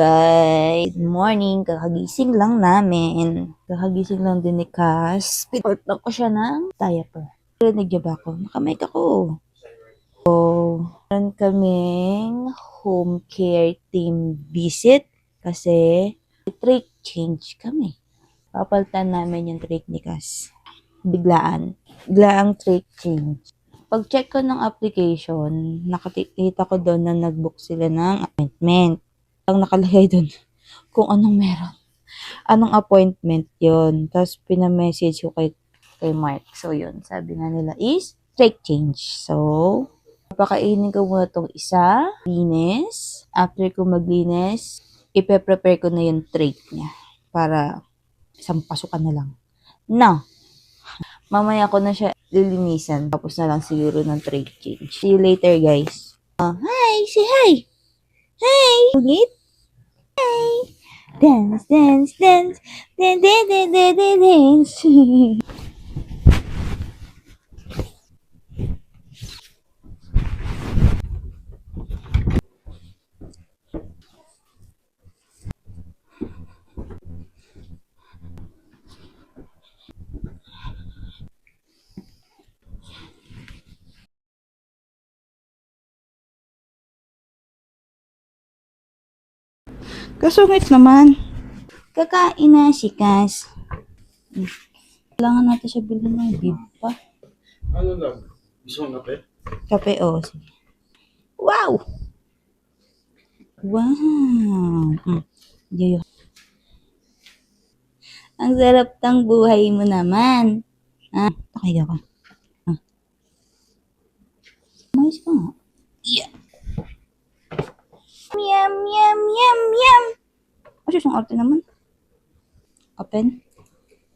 guys! Good morning! Kakagising lang namin. Kakagising lang din ni Cass. Pinort ko siya ng diaper. Rinig niyo ba ako? Nakamake ako. So, meron kaming home care team visit kasi trach change kami. Papalitan namin yung trach ni Cass. Biglaan. Biglaang trach change. Pag-check ko ng application, nakikita ko doon na nag-book sila ng appointment. Ang nakalagay doon kung anong meron. Anong appointment yon. Tapos pinamessage ko kay Mark. So yun, sabi nga nila is trach change. So, papakainin ko muna itong isa. Linis. After ko maglinis, ipe-prepare ko na yung trach niya. Para isang pasukan na lang. Now, mamaya ko na siya lilinisan. Tapos na lang siguro ng trach change. See you later, guys. Hi! Say hi! Hi! Ungit? Hi! Dance, dance, dance! Dance, dance, dance, dance, dance! Kasungit naman. Kakain na si Cass. Kailangan natin siya bilhin ng bib pa. Ano lang? Gusto mong kape? Kape, oh. Sige. Wow! Wow! Yoyo. Ang sarap ng buhay mo naman. Okay ka. Mais ka nga. Yeah. Yum, yum, yum, yum. Asus, ang arte naman. Open.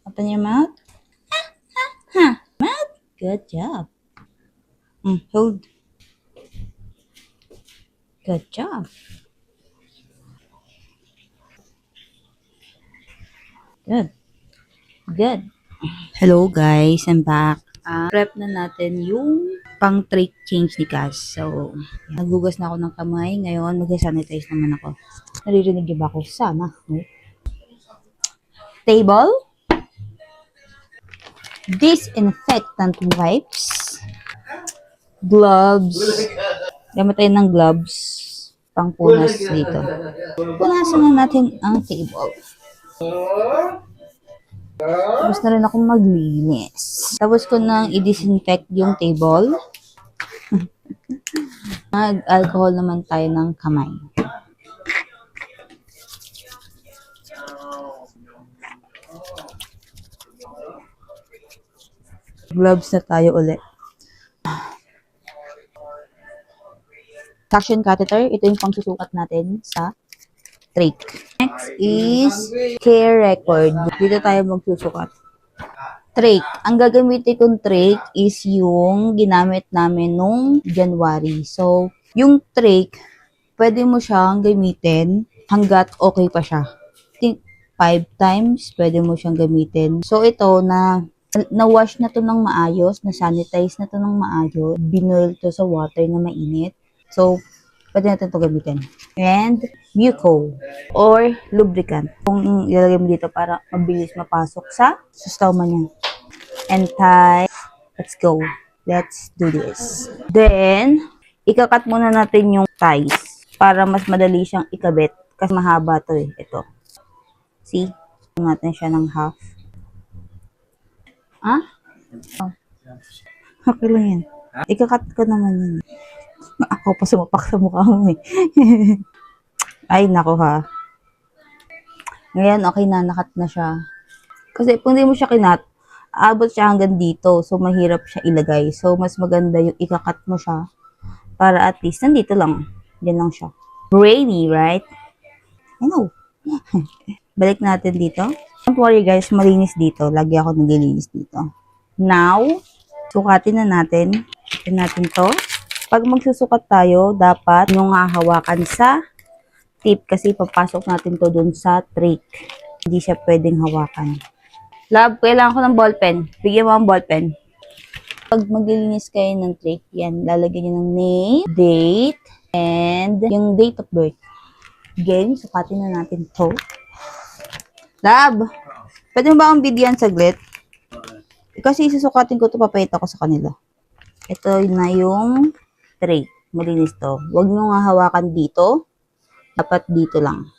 Open your mouth. Ha. Mouth. Good job. Hold. Good job. Good. Good. Hello guys, I'm back. Prep na natin yung pang trach change ni Cass. So, naghugas na ako ng kamay. Ngayon, mag-sanitize naman ako. Naririnig niyo ba ako? Sana. Table. Disinfectant wipes. Gloves. Gamit tayo ng gloves. Pangpunas dito. Punasan na natin ang table. Tapos na rin akong maglinis. Tapos ko nang i-disinfect yung table. Mag-alcohol naman tayo ng kamay. Gloves na tayo ulit. Suction catheter, ito yung pangsusukat natin sa trach. Next is care record. Dito tayo magsusukat. Trach. Ang gagamitin kong trach is yung ginamit namin nung January. So, yung trach, pwede mo siyang gamitin hanggat okay pa siya. I think 5 times pwede mo siyang gamitin. So, ito na-wash na to ng maayos, na-sanitize na to ng maayos, binoil to sa water na mainit. So, pwede natin ito gamitin. And, muco or lubricant. Kung ilalagay mo dito para mabilis mapasok sa stoma niya. And tie. Let's go. Let's do this. Then, ikakat muna natin yung ties para mas madali siyang ikabit. Kasi mahaba to eh. Ito. See? Natin siya ng half. Oh. Okay lang yan. Ikakat ko naman yun. Ako pa sumapak sa mukha mo eh. Ay, nako ha. Ngayon, okay na. Nakat na siya. Kasi kung hindi mo siya kinat, aabot siya hanggang dito. So, mahirap siya ilagay. So, mas maganda yung ikakat mo siya para at least nandito lang. Diyan lang siya. Brainy, right? I know. Balik natin dito. Don't worry guys, malinis dito. Lagi ako naglilinis dito. Now, sukatin na natin. Sukatin natin to. Pag magsusukat tayo, dapat yung hahawakan sa tip kasi papasok natin to dun sa trach. Hindi siya pwedeng hawakan. Love, kailangan ko ng ballpen. Bigyan mo ang ballpen. Pag maglilinis kayo ng trach, yan, lalagyan nyo ng name, date, and yung date of birth. Game, sukatin na natin to. Lab, pwede mo ba akong bigyan saglit? Kasi isusukatin ko to, papayita ko sa kanila. Ito na yung tray. Malinis to. Huwag nyo nga hawakan dito. Dapat dito lang.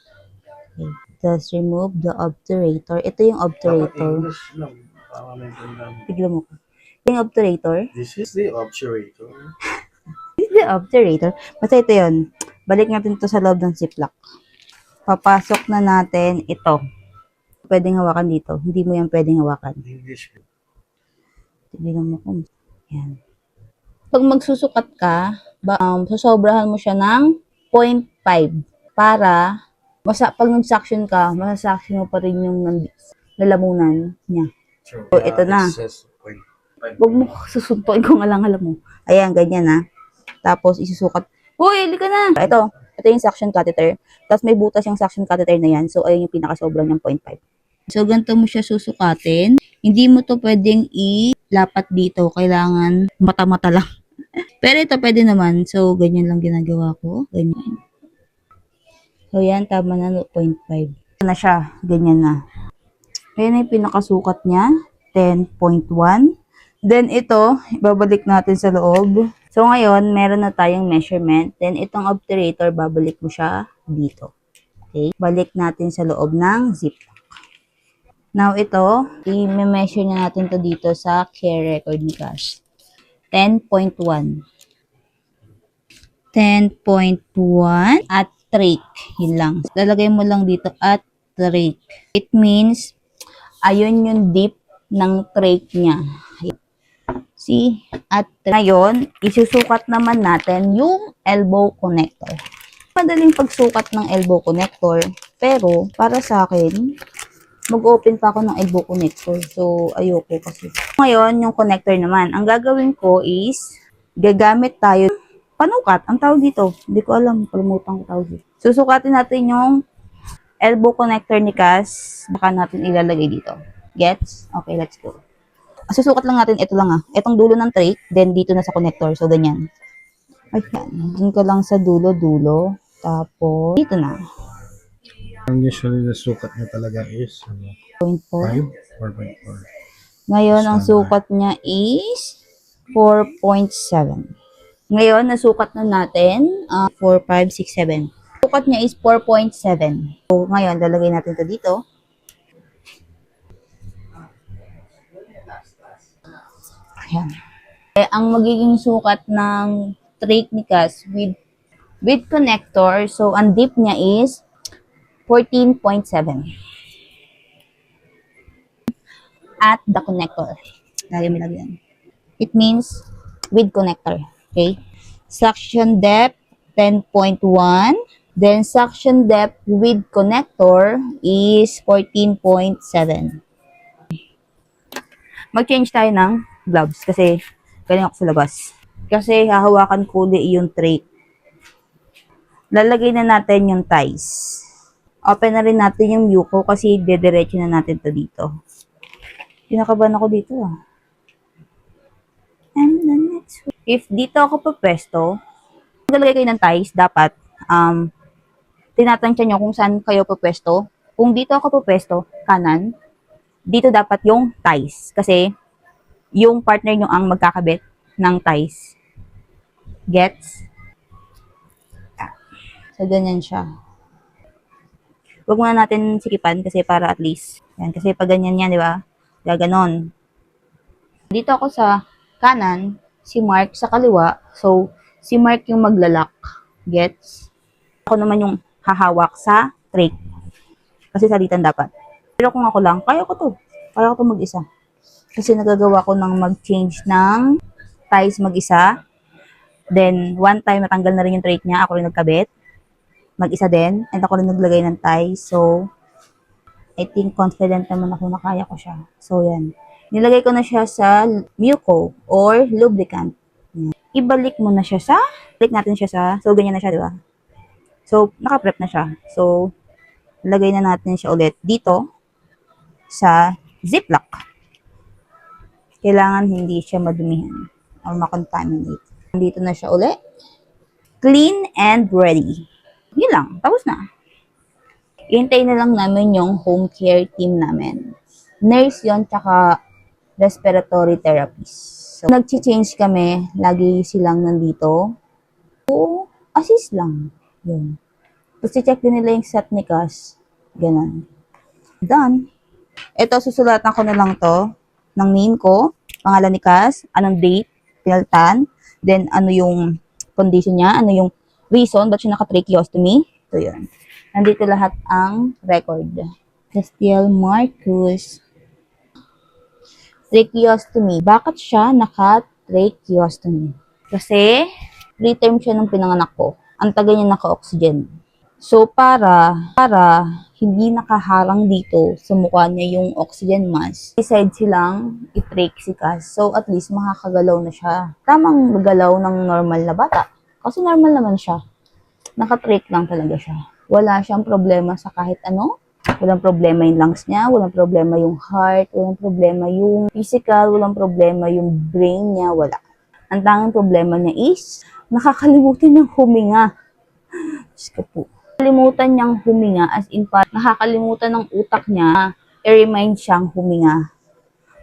Okay. Just remove the obturator. Ito yung Dapat obturator. English lang. Tama na yung Tignan mo ko. Ito yung obturator. This is the obturator. This is the obturator. Basta ito yun. Balik natin to sa loob ng ziplock. Papasok na natin ito. Pwedeng hawakan dito. Hindi mo yan pwedeng hawakan. English. Tignan mo ko. Yan. Pag magsusukat ka, sasobrahan mo siya ng 0.5 para pag nag-suction ka, masasuction mo pa rin yung lalamunan niya. So, ito na. excess 0.5. Huwag mo susuntuin kung alam mo. Ayan, ganyan na. Tapos isusukat. Uy, halika na! Ito yung suction catheter. Tapos may butas yung suction catheter na yan. So, ayun yung pinakasobra niyang 0.5. So, ganito mo siya susukatin. Hindi mo to pwedeng ilapat dito. Kailangan mata-mata lang. Pero ito pwede naman. So, ganyan lang ginagawa ko. Ganyan. So, yan. Tama na 0.5. Na siya. Ganyan na. Ayan na yung pinakasukat niya. 10.1. Then, ito, ibabalik natin sa loob. So, ngayon, meron na tayong measurement. Then, itong obturator, babalik mo siya dito. Okay? Balik natin sa loob ng ziplock. Now, ito, i-measure na natin to dito sa care record ni Cash. 10.1. 10.1 at trach. Yun lang. Lalagay mo lang dito at trach. It means, ayun yung deep ng trach niya. See? At ngayon, isusukat naman natin yung elbow connector. Madaling pagsukat ng elbow connector, pero para sa akin, mag-open pa ako ng elbow connector. So, ayoko kasi. Ngayon, yung connector naman. Ang gagawin ko is, gagamit tayo panukat. Ang tawag dito, hindi ko alam. Kalimutan ko tawag dito. Susukatin natin yung elbow connector ni Cass. Baka natin ilalagay dito. Gets? Okay, let's go. Susukat lang natin, ito lang itong dulo ng trach, then dito na sa connector. So, ganyan. Ayan. Dun ka lang sa dulo-dulo. Tapos, dito na. Ang usually na sukat niya talaga is 0.4. 5 or 0.4. Ngayon, ang sukat niya is 4.7. Ngayon, nasukat na natin 4, 5, 6, 7. Sukat niya is 4.7. So, ngayon, lalagay natin ito dito. Ayan. Ang magiging sukat ng trach ni Cass with connector, so ang deep niya is 14.7 at the connector. Lagyan. It means with connector. Okay? Suction depth 10.1. Then suction depth with connector is 14.7. Mag-change tayo ng gloves kasi galing ako sa labas. Kasi hahawakan ko ulit yung trach. Lalagay na natin yung ties. Open na rin natin yung yuko kasi dediretso na natin to dito. Pinakaban ako dito And the next one. If dito ako papwesto, lalagay kayo ng ties, dapat tinatansya nyo kung saan kayo papwesto. Kung dito ako papwesto, kanan, dito dapat yung ties. Kasi yung partner nyo ang magkakabit ng ties. Gets? So, ganyan siya. Huwag muna natin sikipan kasi para at least. Yan, kasi pag ganyan yan, di ba? Gaganon. Dito ako sa kanan, si Mark sa kaliwa. So, si Mark yung maglalak. Gets? Ako naman yung hahawak sa trach. Kasi salitan dapat. Pero kung ako lang, kaya ko to. Kaya ko to mag-isa. Kasi nagagawa ko ng mag-change ng ties mag-isa. Then, one time natanggal na rin yung trach niya. Ako rin nagkabit. Mag-isa din. And ako rin naglagay ng ties. So, I think confident naman ako na kaya ko siya. So, yan. Nilagay ko na siya sa muco or lubricant. Yan. Ibalik mo na siya sa, balik natin siya sa, so, ganyan na siya, di ba? So, naka-prep na siya. So, lagay na natin siya ulit dito sa ziplock. Kailangan hindi siya madumihan or makontaminate. Dito na siya ulit. Clean and ready. Yun lang. Tapos na. Hintay na lang namin yung home care team namin. Nurse yon tsaka respiratory therapist. So, nag-change kami. Lagi silang nandito. So, assist lang. Yun. Tapos, check din nila yung set ni Cass. Ganun. Done. Ito, susulatan ko na lang to ng name ko, pangalan ni Cass, anong date, pinaltan, then ano yung condition niya, ano yung reason, ba't siya naka-tracheostomy. Ito yun. Nandito lahat ang record. Castiel Marcus. Tracheostomy. Bakit siya naka-tracheostomy? Kasi, preterm siya nung pinanganak ko. Ang tagal niya naka-oxygen. So, para hindi nakaharang dito sa mukha niya yung oxygen mask, decide silang i-trach si Cass. So, at least makakagalaw na siya. Tamang galaw ng normal na bata. Kasi normal naman siya. Naka-trach lang talaga siya. Wala siyang problema sa kahit ano. Walang problema yung lungs niya, walang problema yung heart, walang problema yung physical, walang problema yung brain niya, wala. Ang tanging problema niya is, nakakalimutan niyang huminga. Diyos ko po. Nakakalimutan niyang huminga, as in nakakalimutan ng utak niya, i-remind siyang huminga.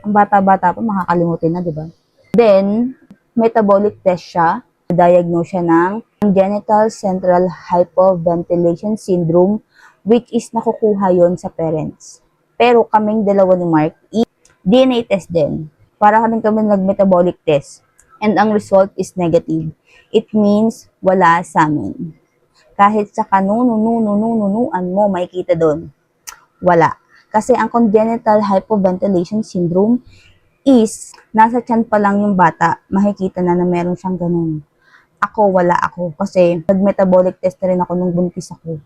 Ang bata-bata pa, makakalimutan na, di ba? Then, metabolic test siya. Diagnose siya ng congenital central hypoventilation syndrome, which is nakukuha yon sa parents. Pero kaming dalawa ni Mark, DNA test din. Para kami nag-metabolic test. And ang result is negative. It means wala sa amin. Kahit sa kanunununununuan mo, makikita doon. Wala. Kasi ang congenital hypoventilation syndrome is, nasa tiyan pa lang yung bata, makikita na meron siyang ganun. Ako, wala ako. Kasi nag-metabolic test na rin ako nung buntis ako.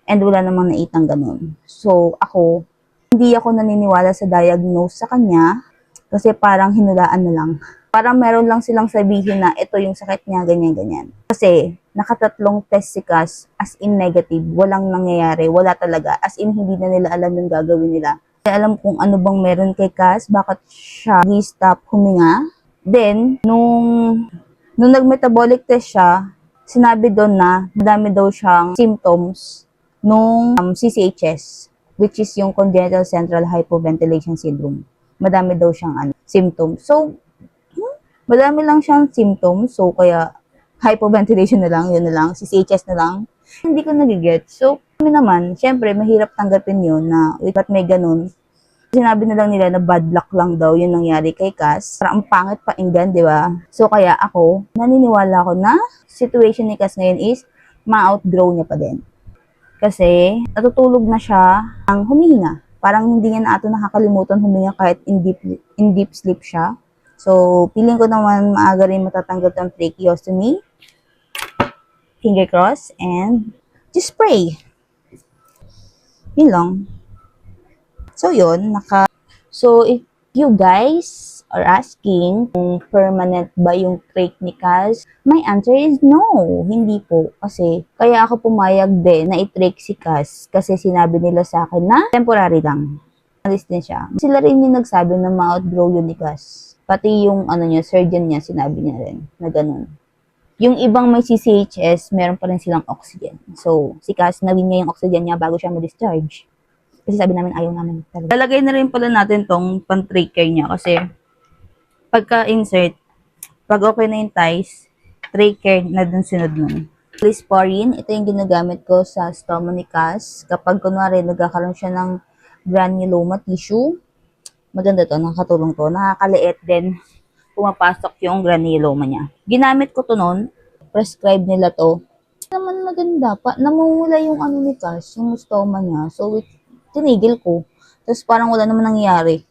And wala namang naitang ganun. So, ako, hindi ako naniniwala sa diagnose sa kanya kasi parang hinulaan na lang. Parang meron lang silang sabihin na ito yung sakit niya, ganyan-ganyan. Kasi, nakatatlong test si Cass as in negative. Walang nangyayari. Wala talaga. As in, hindi na nila alam yung gagawin nila. Kaya alam kung ano bang meron kay Cass, bakit siya stop huminga. Then, nung nag-metabolic test siya, sinabi doon na madami daw siyang symptoms nung CCHS, which is yung congenital central hypoventilation syndrome. Madami daw siyang symptoms. So, madami lang siyang symptoms. So, kaya hypoventilation na lang, yun na lang, CCHS na lang. Hindi ko nagigets. So, kami naman, syempre, mahirap tanggapin yun na, ba't may ganun? Sinabi na lang nila na bad luck lang daw yung nangyari kay Cass. Parang ang pangit painggan, di ba? So, kaya ako, naniniwala ko na situation ni Cass ngayon is ma-outgrow niya pa din. Kasi, natutulog na siya ang humihinga. Parang hindi niya na ato nakakalimutan huminga kahit in deep sleep siya. So, feeling ko naman maaga rin matatanggap ng tracheostomy. Finger cross and just pray. Yun lang. So, yun. So, if you guys are asking kung permanent ba yung trach ni Cass, my answer is no. Hindi po. Kasi, kaya ako pumayag din na i-trach si Cass kasi sinabi nila sa akin na temporary lang. Alis din siya. Sila rin yung nagsabi na ma-outgrow yun ni Cass. Pati yung surgeon niya, sinabi niya rin na ganun. Yung ibang may CCHS, meron pa rin silang oxygen. So, si Cass, nawin niya yung oxygen niya bago siya ma-discharge. Kasi sabi namin, ayaw namin talaga. Lalagay na rin pala natin tong pan-trach care niya kasi pagka-insert, pag okay na yung ties, trach care na dun sunod nun. Lisporin, ito yung ginagamit ko sa stoma ni Cass. Kapag kunwari nagkakaroon siya ng granuloma tissue, maganda to, nakakatulong to. Nakakaliit din, pumapasok yung granuloma niya. Ginamit ko to noon, prescribe nila to. Naman maganda pa, namumula yung ni Cass, yung stoma niya. So, tinigil ko. Tapos parang wala naman nangyayari.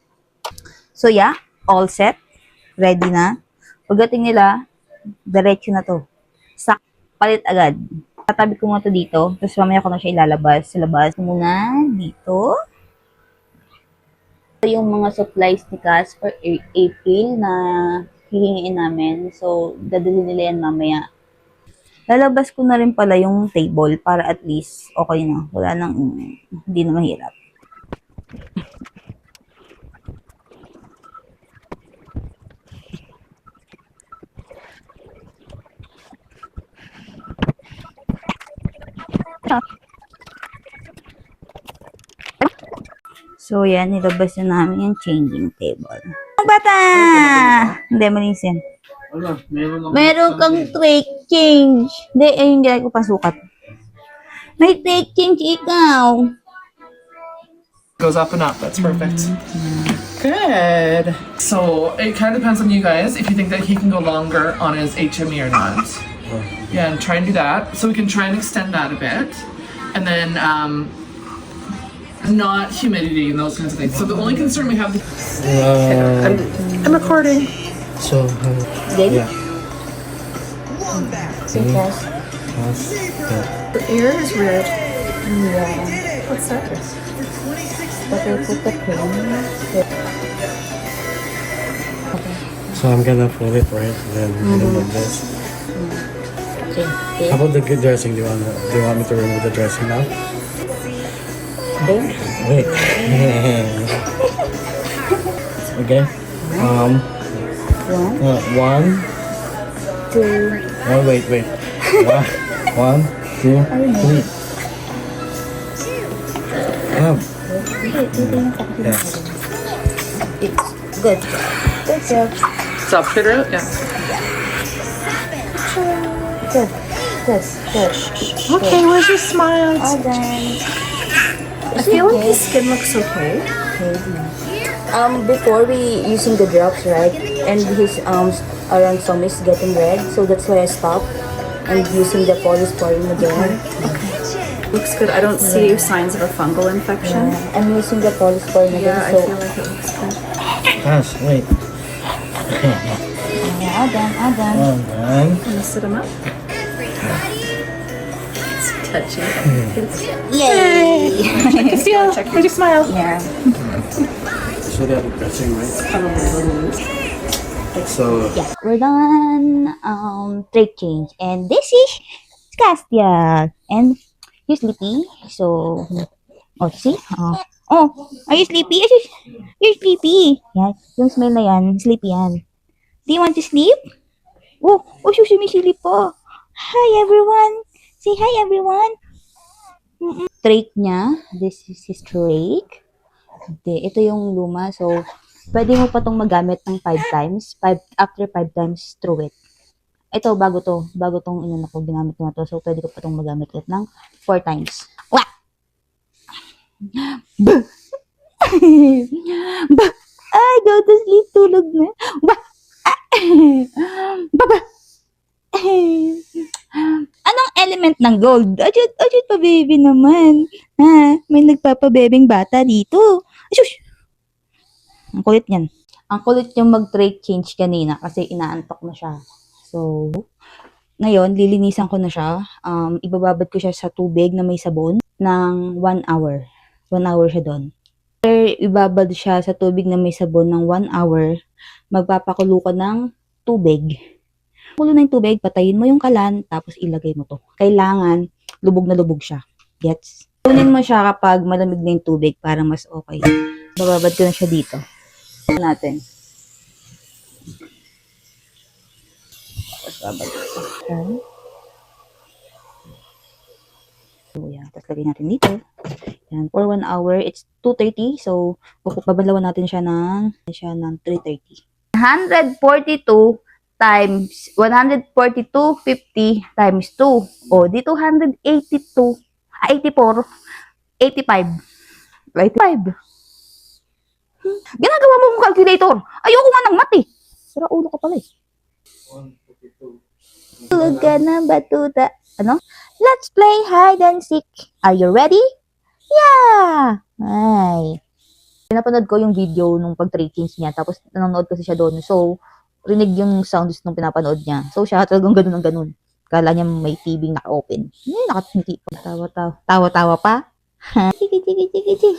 So yeah, all set. Ready na. Pagdating nila, diretso na to. Palit agad. Tatabi ko muna to dito. Tapos mamaya ko na siya ilalabas. Sa labas muna dito. Ito yung mga supplies ni Cass for April na hihingiin namin. So, dadalhin nila yan mamaya. Lalabas ko na rin pala yung table para at least okay na. Wala nang, hindi na mahirap. So, yan, nilabas na namin yung changing table. Ang bata! Hindi, malinis yan. Wala, Meron kang trade change. Hindi, hindi ko pasukat. May trade change ikaw. Goes up and up. That's perfect. Good. So it kind of depends on you guys if you think that he can go longer on his HME or not. Yeah, and try and do that. So we can try and extend that a bit, and then not humidity and those kinds of things. So the only concern we have. I'm recording. So, Ready? yeah. Because, The ear is red. yeah. What's that? But I put the cream. So I'm gonna put it right then remove this. Okay. How about the good dressing? Do you want me to remove the dressing now? Okay. Wait. Okay. One. Two. Oh wait. One, two, three. Yes. It's good. Good job. Stop figure out. Yeah. Good. Good. Good. Okay, where's your smile? All done. I feel like his skin looks okay. Before we using the drops, right? And his around some is getting red, so that's why I stopped and using the polysporin again. Looks good. I don't see signs of a fungal infection. I'm using the polysporin again, Yeah, I so feel like it looks good. Gosh, wait. all done. One, I'm gonna sit him up. It's touchy. Yay! Check your smile. Yeah. so the dressing, right? Probably a little loose. So Yeah, we're done. Trade change, and this is Castiel, and you sleepy. So, oh, see? Oh, are you sleepy? You're sleepy. Yeah, yung smell na yan, sleepy yan. Do you want to sleep? Oh, sumisilip po. Hi, everyone. Say hi, everyone. Trach niya. This is his trach. Ito yung luma. So, pwede mo pa itong magamit ng 5 times. After 5 times, throw it. Ito, bago to. Bago tong inano ko, ginamit ko na to. So, pwede ko pa itong magamit ulit ng 4 times. Wah! Bah! Bah! Ay, go to sleep. Tulog na. Bah! Baba! Anong element ng gold? Ajut pa baby naman. Ha? May nagpapabebeng bata dito. Asus! Ang kulit niyan. Ang kulit yung mag-trach change kanina kasi inaantok na siya. So, ngayon, lilinisan ko na siya. Ibababad ko siya sa tubig na may sabon ng 1 hour. 1 hour siya doon. After ibabad siya sa tubig na may sabon ng 1 hour, magpapakulo ka ng tubig. Kulo na yung tubig, patayin mo yung kalan, tapos ilagay mo to. Kailangan, lubog na lubog siya. Gets? Kunin mo siya kapag malamig na yung tubig para mas okay. Bababad ko na siya dito. Natin. Tapos babad ko. Okay. So, yan. Tapos lagay natin dito. Yan. For 1 hour, it's 2:30. So, babalawan natin siya ng 3:30. 142 times 142.50 times 2. O, dito 182, 84, 85. 85. Ginagawa mo mong calculator. Ayoko nga ng math eh. Sira ulo ka pala eh. Tulog ka na, batuta. Ano? Let's play hide and seek. Are you ready? Yeah! Ay. Pinapanood ko yung video nung pag-trackings niya. Tapos nanonood kasi siya doon. So, rinig yung sounds nung pinapanood niya. So, siya talagang ganun ang ganun. Kala niya may TV naka-open. Nakatiti pa. Tawa-tawa pa. Chigi, chigi, chigi, chigi.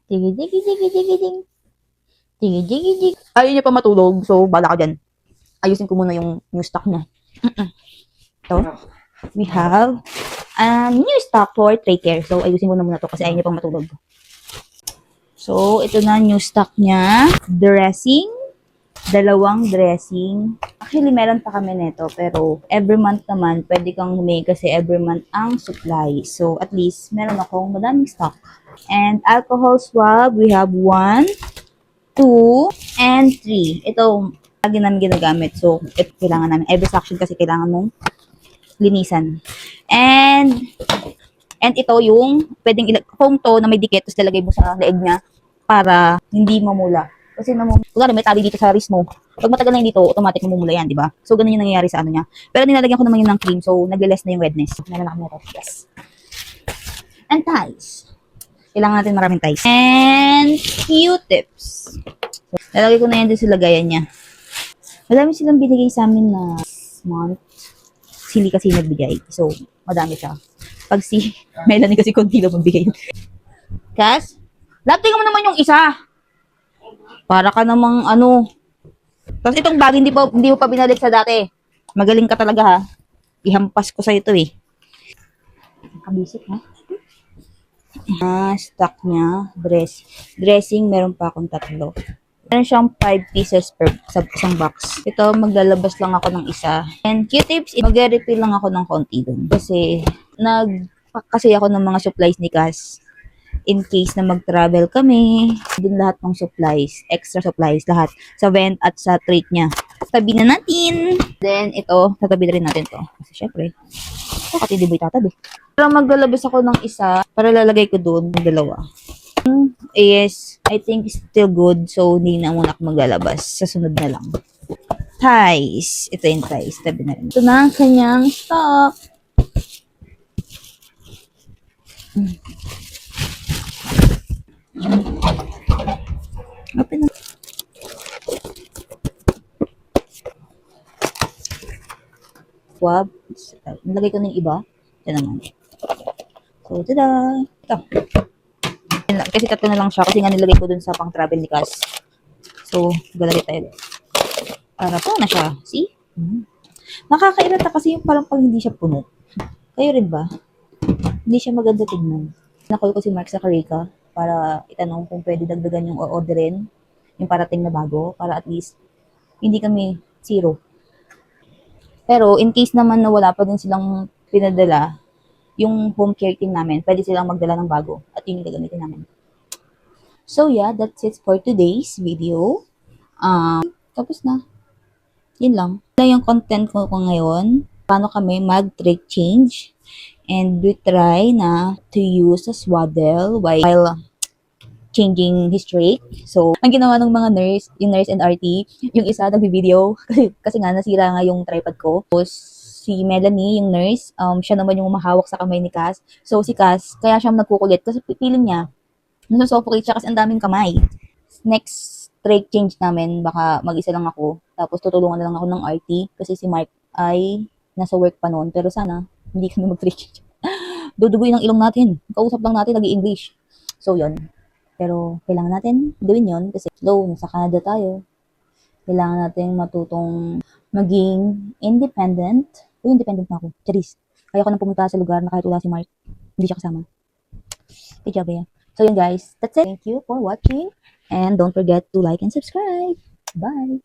Chigi, chigi, chigi, chigi, chigi. Chigi, chigi, chigi. Ayaw niya pa matulog. So, bala ka dyan. Ayusin ko muna yung new stock niya. So, we have a new stock for tray care. So, ayusin ko na muna to kasi ayaw niya pang matulog. So, ito na new stock niya. Dressing. dalawang dressing. Actually, meron pa kami nito, pero every month naman, pwede kang humingi kasi every month ang supply. So, at least, meron akong madaming stock. And alcohol swab, we have 1, 2, and 3. Ito, lagi namin ginagamit. So, ito kailangan namin. Every section kasi kailangan mong linisan. And ito yung pwedeng foam to na may dikit, tapos lalagay mo sa leeg niya para hindi mamula. Kasi kunwari may tali dito sa wrist mo. Pag matagal na yun dito, automatic mamumula yan, di ba? So, ganun yung nangyayari sa ano niya. Pero nilalagyan ko naman yun ng cream, so nagle-less na yung redness. Meron na kami ito. Yes. And ties. Kailangan natin maraming ties. And Q-tips. So, lalagay ko na yan din sa lagayan niya. Madami silang binigay sa amin na month. Sili kasi nagbigay. So, madami siya. Pag si Melanie kasi konti lang magbigay. Kas, lapting mo naman yung isa. Para ka namang ano. Tapos itong bag, hindi mo pa binalik sa dati. Magaling ka talaga ha. Ihampas ko sa ito eh. Nakabisip ha. Stock niya. Dressing, meron pa akong 3. Meron siyang 5 pieces per sa isang box. Ito, maglalabas lang ako ng isa. And Q-tips, mag-refill lang ako ng konti dun. Kasi, kasi ako ng mga supplies ni Cass. In case na mag-travel kami, dun lahat ng supplies, extra supplies, lahat. Sa vent at sa treat niya. Tabi na natin. Then, ito, tatabi na rin natin to. Kasi syempre, bakit hindi ba itatabi? Pero maglalabas ako ng isa para lalagay ko dun ng 2. Is, I think still good. So, hindi na muna ako maglalabas. Sa sunod na lang. Ties. Ito yung ties. Tabi na rin. Ito na ang kanyang stock. Open na. Swab. Nalagay ko na yung iba. Ito naman. So, tada! Ito. Kasi 3 na lang siya. Kasi nga nilagay ko dun sa pang-travel ni Cass. So, galari tayo. Para po na siya. See? Nakakairata kasi yung parang pag hindi siya puno. Kayo rin ba? Hindi siya maganda tignan. Nakall ko si Mark sa Karika para itanong kung pwede dagdagan yung orderin, yung parating na bago, para at least hindi kami zero. Pero in case naman na wala pa din silang pinadala, yung home care team namin, pwede silang magdala ng bago at yun yung gagamitin namin. So yeah, that's it for today's video. Tapos na. Yun lang. Ito yung content ko ngayon. Paano kami mag-trach change. And we try na to use a swaddle while changing his trach. So, ang ginawa ng mga nurse, yung nurse and RT, yung isa nag-video kasi nga nasira nga yung tripod ko. Tapos, si Melanie, yung nurse, siya naman yung umahawak sa kamay ni Cass. So, si Cass, kaya siya nagkukulit kasi feeling niya, nasusuffocate siya kasi ang daming kamay. Next trach change namin, baka mag-isa lang ako. Tapos, tutulungan na lang ako ng RT kasi si Mark ay nasa work pa noon. Pero sana, hindi kami mag-trach change. Dudugoy ng ilong natin. Kausap lang natin, nag-i-English. So, yon. Pero, kailangan natin gawin yon kasi low, nasa Canada tayo. Kailangan natin matutong maging independent. Independent na ako. Charis. Kaya ko nang pumunta sa lugar na kahit wala si Mark. Hindi siya kasama. Good job, yeah. So, yun guys. That's it. Thank you for watching. And don't forget to like and subscribe. Bye!